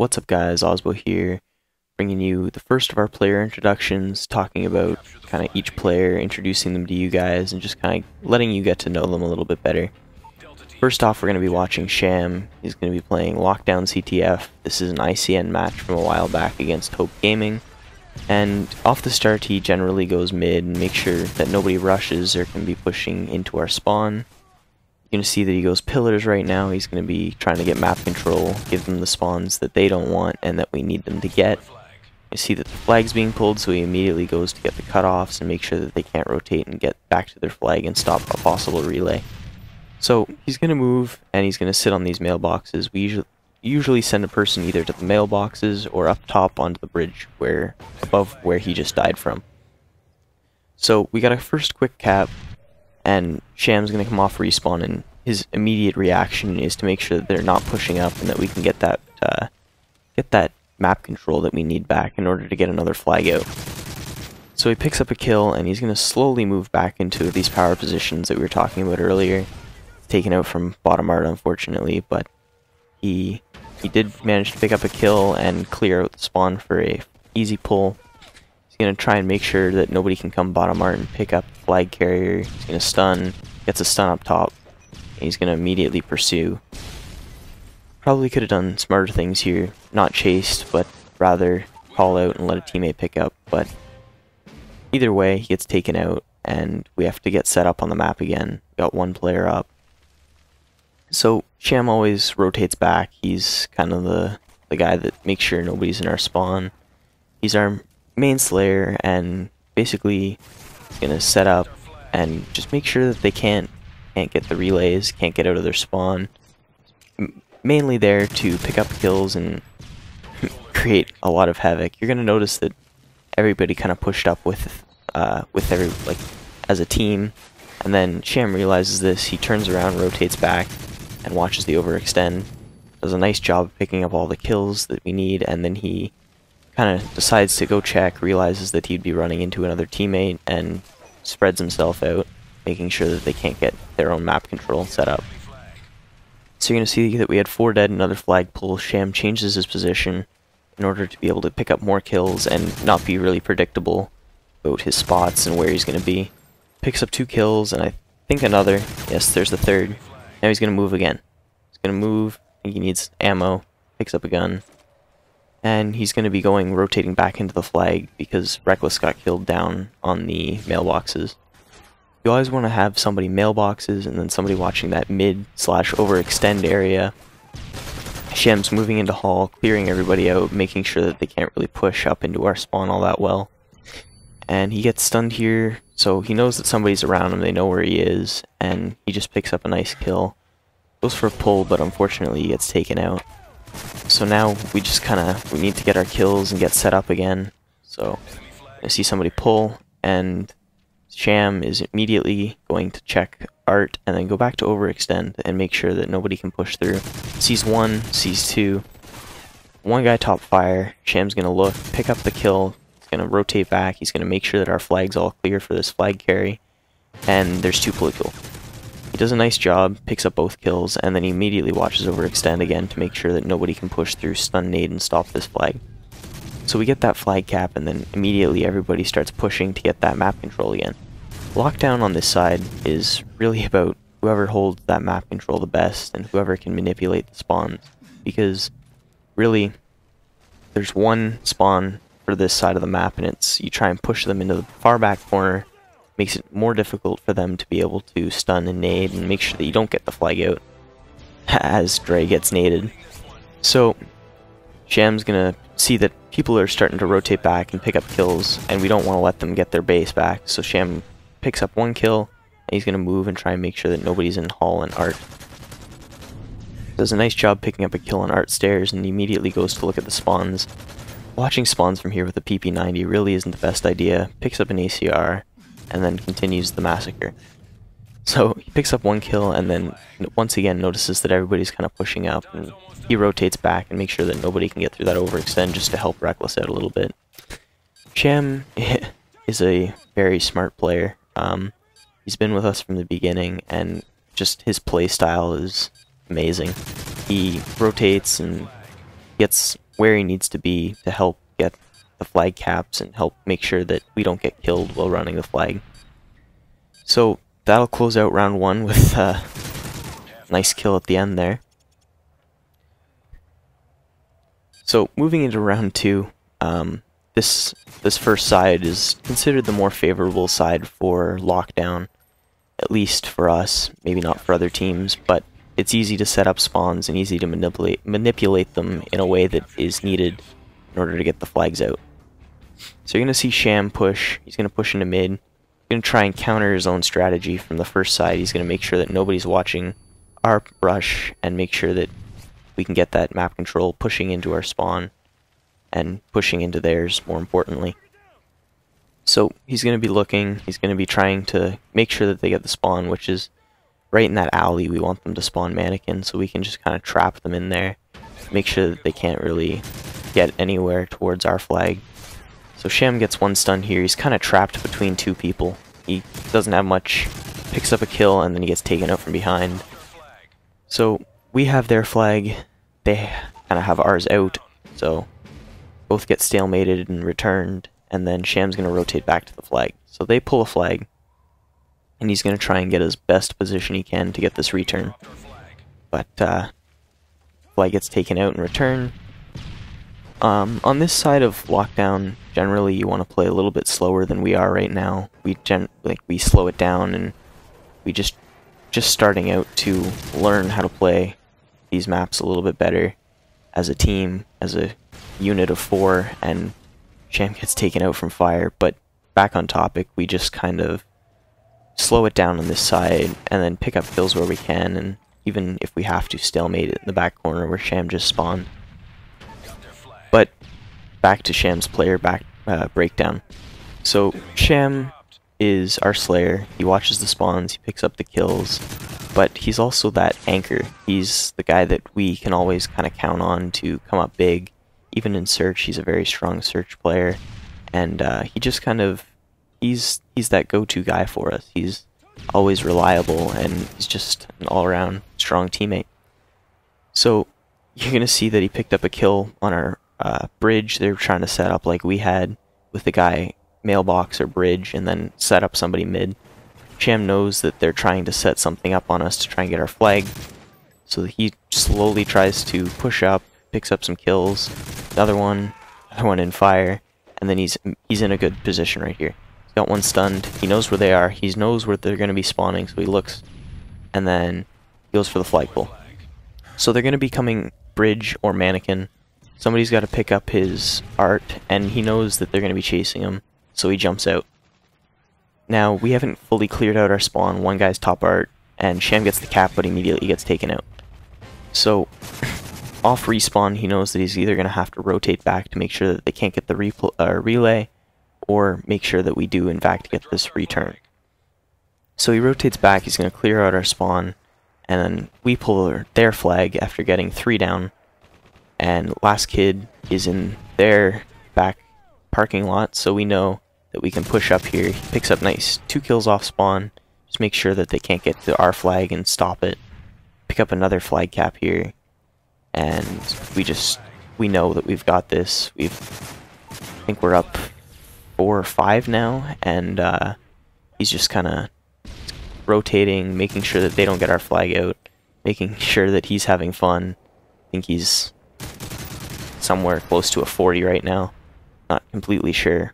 What's up guys, Osbo here, bringing you the first of our player introductions, talking about kind of each player, introducing them to you guys, and just kind of letting you get to know them a little bit better. First off, we're going to be watching Sham. He's going to be playing Lockdown CTF. This is an ICN match from a while back against Hope Gaming. And off the start, he generally goes mid and makes sure that nobody rushes or can be pushing into our spawn. You're going to see that he goes pillars right now. He's going to be trying to get map control, give them the spawns that they don't want and that we need them to get. You see that the flag's being pulled, so he immediately goes to get the cutoffs and make sure that they can't rotate and get back to their flag and stop a possible relay. So he's going to move and he's going to sit on these mailboxes. We usually send a person either to the mailboxes or up top onto the bridge above where he just died from. So we got a first quick cap, and Sham's going to come off respawn, and his immediate reaction is to make sure that they're not pushing up and that we can get that map control that we need back in order to get another flag out. So he picks up a kill and he's going to slowly move back into these power positions that we were talking about earlier. Taken out from bottom art, unfortunately, but he did manage to pick up a kill and clear out the spawn for a easy pull. He's going to try and make sure that nobody can come bottom art and pick up the flag carrier. He's going to stun, gets a stun up top, and he's going to immediately pursue. Probably could have done smarter things here, not chased, but rather call out and let a teammate pick up, but either way, he gets taken out, and we have to get set up on the map again. Got one player up. So Sham always rotates back. He's kind of the guy that makes sure nobody's in our spawn. He's our main slayer, and basically he's gonna set up and just make sure that they can't get the relays, can't get out of their spawn. Mainly there to pick up kills and create a lot of havoc. You're gonna notice that everybody kind of pushed up with as a team, and then Sham realizes this. He turns around, rotates back, and watches the overextend. Does a nice job of picking up all the kills that we need, and then he kind of decides to go check, realizes that he'd be running into another teammate, and spreads himself out, making sure that they can't get their own map control set up. So you're going to see that we had 4 dead, another flag pull. Sham changes his position in order to be able to pick up more kills and not be really predictable about his spots and where he's going to be. Picks up 2 kills, and I think another. Yes, there's the third. Now he's going to move again. He's going to move. I think he needs ammo. Picks up a gun. And he's going to be rotating back into the flag because Reckless got killed down on the mailboxes. You always want to have somebody mailboxes and then somebody watching that mid/overextend area. Sham's moving into hall, clearing everybody out, making sure that they can't really push up into our spawn all that well. And he gets stunned here, so he knows that somebody's around him, they know where he is, and he just picks up a nice kill. Goes for a pull, but unfortunately he gets taken out. So now we just we need to get our kills and get set up again. So I see somebody pull, and Sham is immediately going to check art and then go back to overextend and make sure that nobody can push through. Sees 1, sees 2. One guy top fire. Sham's gonna look, pick up the kill. Going to rotate back. He's going to make sure that our flag's all clear for this flag carry, and there's 2 political. He does a nice job, picks up both kills, and then he immediately watches overextend again to make sure that nobody can push through, stun nade, and stop this flag. So we get that flag cap, and then immediately everybody starts pushing to get that map control again. Lockdown on this side is really about whoever holds that map control the best and whoever can manipulate the spawns, because really there's one spawn for this side of the map, and you try and push them into the far back corner. Makes it more difficult for them to be able to stun and nade and make sure that you don't get the flag out as Dre gets naded. So Sham's gonna see that people are starting to rotate back and pick up kills, and we don't want to let them get their base back, so Sham picks up 1 kill, and he's gonna move and try and make sure that nobody's in hall and art. Does a nice job picking up a kill on art stairs, and he immediately goes to look at the spawns. Watching spawns from here with a PP90 really isn't the best idea. Picks up an ACR, and then continues the massacre. So he picks up 1 kill, and then once again notices that everybody's kind of pushing up, and he rotates back and makes sure that nobody can get through that overextend just to help Reckless out a little bit. Sham is a very smart player. He's been with us from the beginning, and just his play style is amazing. He rotates and gets where he needs to be to help get the flag caps and help make sure that we don't get killed while running the flag. So that'll close out round 1 with a nice kill at the end there. So moving into round 2, this first side is considered the more favorable side for lockdown, at least for us, maybe not for other teams, but it's easy to set up spawns and easy to manipulate them in a way that is needed in order to get the flags out. So you're going to see Sham push. He's going to push into mid. He's going to try and counter his own strategy from the first side. He's going to make sure that nobody's watching our rush and make sure that we can get that map control pushing into our spawn and pushing into theirs, more importantly. So he's going to be looking, he's going to be trying to make sure that they get the spawn, which is right in that alley. We want them to spawn mannequin, so we can just kind of trap them in there, make sure that they can't really get anywhere towards our flag. So Sham gets 1 stun here. He's kind of trapped between 2 people. He doesn't have much, picks up a kill, and then he gets taken out from behind. So we have their flag, they kind of have ours out, so both get stalemated and returned, and then Sham's going to rotate back to the flag. So they pull a flag, and he's going to try and get his best position he can to get this return. But flag gets taken out in return. On this side of lockdown, generally you want to play a little bit slower than we are right now. We slow it down, and we just starting out to learn how to play these maps a little bit better as a team, as a unit of 4, and Sham gets taken out from fire. But back on topic, we just kind of slow it down on this side and then pick up kills where we can, and even if we have to, stalemate it in the back corner where Sham just spawned. But back to Sham's player breakdown. So Sham is our Slayer. He watches the spawns, he picks up the kills, but he's also that anchor. He's the guy that we can always kind of count on to come up big. Even in search, he's a very strong search player, and he just kind of, he's that go-to guy for us. He's always reliable, and he's just an all-around strong teammate. So you're going to see that he picked up a kill on our bridge. They were trying to set up like we had with the guy mailbox or bridge and then set up somebody mid. Sham knows that they're trying to set something up on us to try and get our flag, so he slowly tries to push up, picks up some kills, another one in fire, and then he's in a good position right here. He's got 1 stunned, he knows where they are, he knows where they're going to be spawning, so he looks, and then he goes for the flag pull. So they're going to be coming bridge or mannequin. Somebody's got to pick up his art, and he knows that they're going to be chasing him, so he jumps out. Now, we haven't fully cleared out our spawn. 1 guy's top art, and Sham gets the cap, but immediately gets taken out. So, off respawn, he knows that he's either going to have to rotate back to make sure that they can't get the relay, or make sure that we do, in fact, get this return. So he rotates back, he's going to clear out our spawn, and then we pull their flag after getting 3 down, and last kid is in their back parking lot, so we know that we can push up here. He picks up nice 2 kills off spawn, just make sure that they can't get to our flag and stop it. Pick up another flag cap here, and we know that we've got this. I think we're up 4 or 5 now, and he's just kind of rotating, making sure that they don't get our flag out, making sure that he's having fun. I think he's somewhere close to a 40 right now, not completely sure.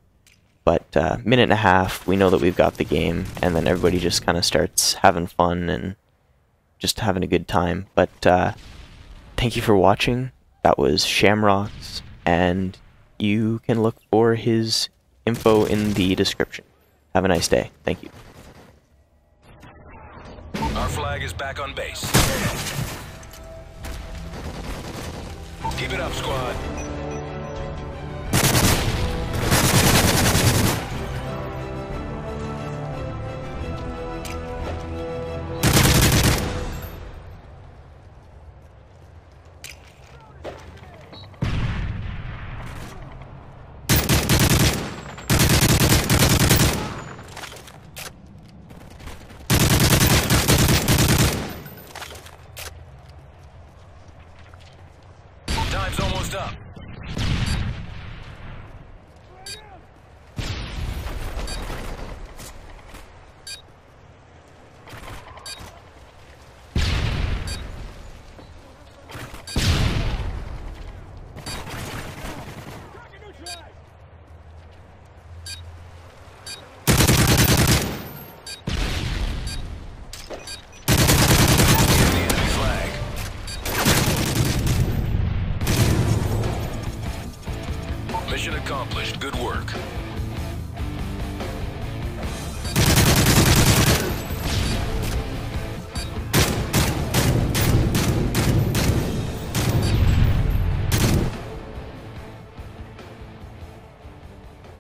But minute and a half, we know that we've got the game, and then everybody just kind of starts having fun and just having a good time. But thank you for watching. That was ShamRokz, and you can look for his info in the description. Have a nice day. Thank you. Our flag is back on base. Keep it up, squad. Time's almost up. Mission accomplished. Good work.